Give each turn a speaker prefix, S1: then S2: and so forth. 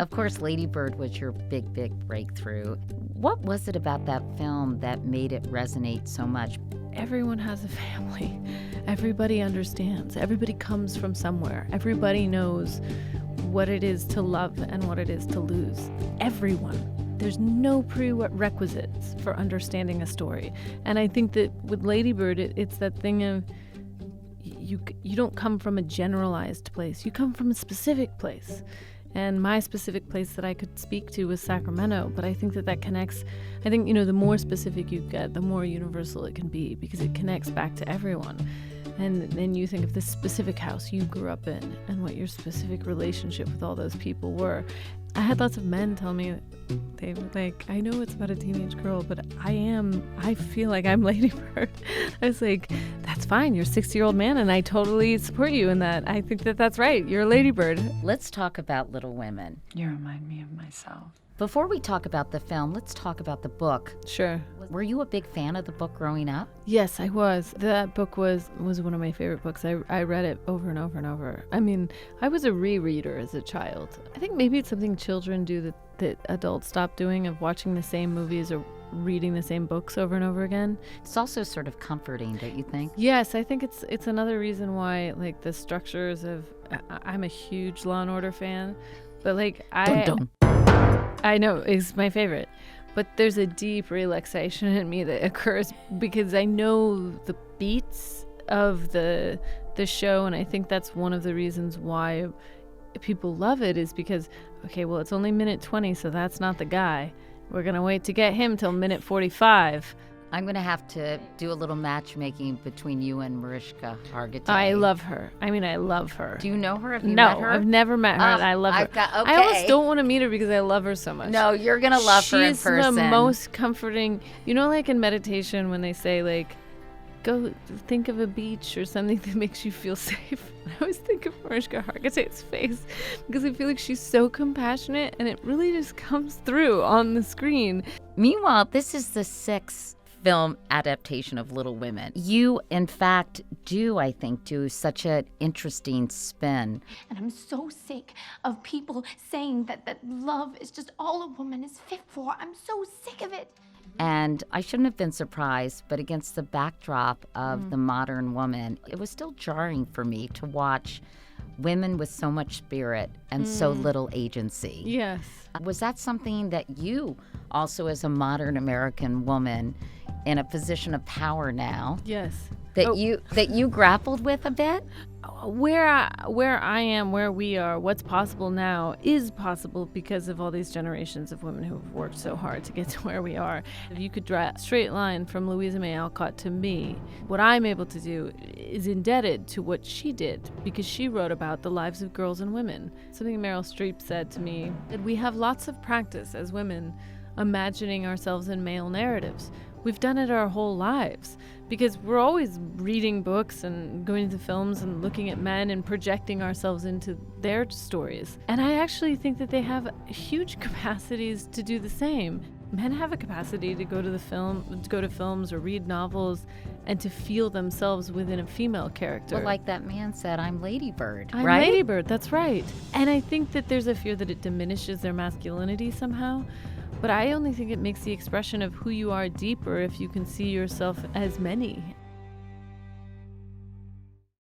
S1: Of course, Lady Bird was your big, big breakthrough. What was it about that film that made it resonate so much?
S2: Everyone has a family. Everybody understands. Everybody comes from somewhere. Everybody knows what it is to love and what it is to lose. Everyone. There's no prerequisites for understanding a story. And I think that with Lady Bird, it's that thing of you don't come from a generalized place. You come from a specific place. And my specific place that I could speak to was Sacramento, but I think that connects. I think, the more specific you get, the more universal it can be, because it connects back to everyone. And then you think of this specific house you grew up in and what your specific relationship with all those people were. I had lots of men tell me, they were like, I know it's about a teenage girl, but I feel like I'm Lady Bird. I was like, that's fine. You're a 60-year-old man, and I totally support you in that. I think that's right. You're a Lady Bird.
S1: Let's talk about Little Women.
S3: You remind me of myself.
S1: Before we talk about the film, let's talk about the book.
S2: Sure.
S1: Were you a big fan of the book growing up?
S2: Yes, I was. That book was one of my favorite books. I read it over and over and over. I mean, I was a rereader as a child. I think maybe it's something children do that adults stop doing, of watching the same movies or reading the same books over and over again.
S1: It's also sort of comforting, don't you think?
S2: Yes, I think it's another reason why, like, the structures of... I'm a huge Law & Order fan, but
S1: Dun-dun.
S2: I know, it's my favorite. But there's a deep relaxation in me that occurs because I know the beats of the show, and I think that's one of the reasons why people love it, is because, okay, well, it's only minute 20, so that's not the guy. We're going to wait to get him till minute 45.
S1: I'm going to have to do a little matchmaking between you and Mariska Hargitay.
S2: I love her. I love her.
S1: Do you know her? Have you
S2: No,
S1: met her?
S2: I've never met her, and I love her.
S1: Okay.
S2: I almost don't want to meet her because I love her so much.
S1: No, you're going to love her in person.
S2: She's the most comforting. Like in meditation when they say, like, go think of a beach or something that makes you feel safe. I always think of Mariska Hargitay's face because I feel like she's so compassionate, and it really just comes through on the screen.
S1: Meanwhile, this is the 6th film adaptation of Little Women. You, in fact, do such an interesting spin.
S4: And I'm so sick of people saying that love is just all a woman is fit for. I'm so sick of it.
S1: And I shouldn't have been surprised, but against the backdrop of the modern woman, it was still jarring for me to watch women with so much spirit and so little agency.
S2: Yes.
S1: Was that something that you also, as a modern American woman in a position of power now,
S2: Yes.
S1: that you grappled with a bit?
S2: Where I am, where we are, what's possible now is possible because of all these generations of women who have worked so hard to get to where we are. If you could draw a straight line from Louisa May Alcott to me, what I'm able to do is indebted to what she did, because she wrote about the lives of girls and women. Something Meryl Streep said to me, that we have lots of practice as women imagining ourselves in male narratives. We've done it our whole lives because we're always reading books and going to films and looking at men and projecting ourselves into their stories. And I actually think that they have huge capacities to do the same. Men have a capacity to go to films or read novels and to feel themselves within a female character.
S1: Well, like that man said, I'm Lady Bird,
S2: I'm
S1: right?
S2: Lady Bird, that's right. And I think that there's a fear that it diminishes their masculinity somehow. But I only think it makes the expression of who you are deeper if you can see yourself as many.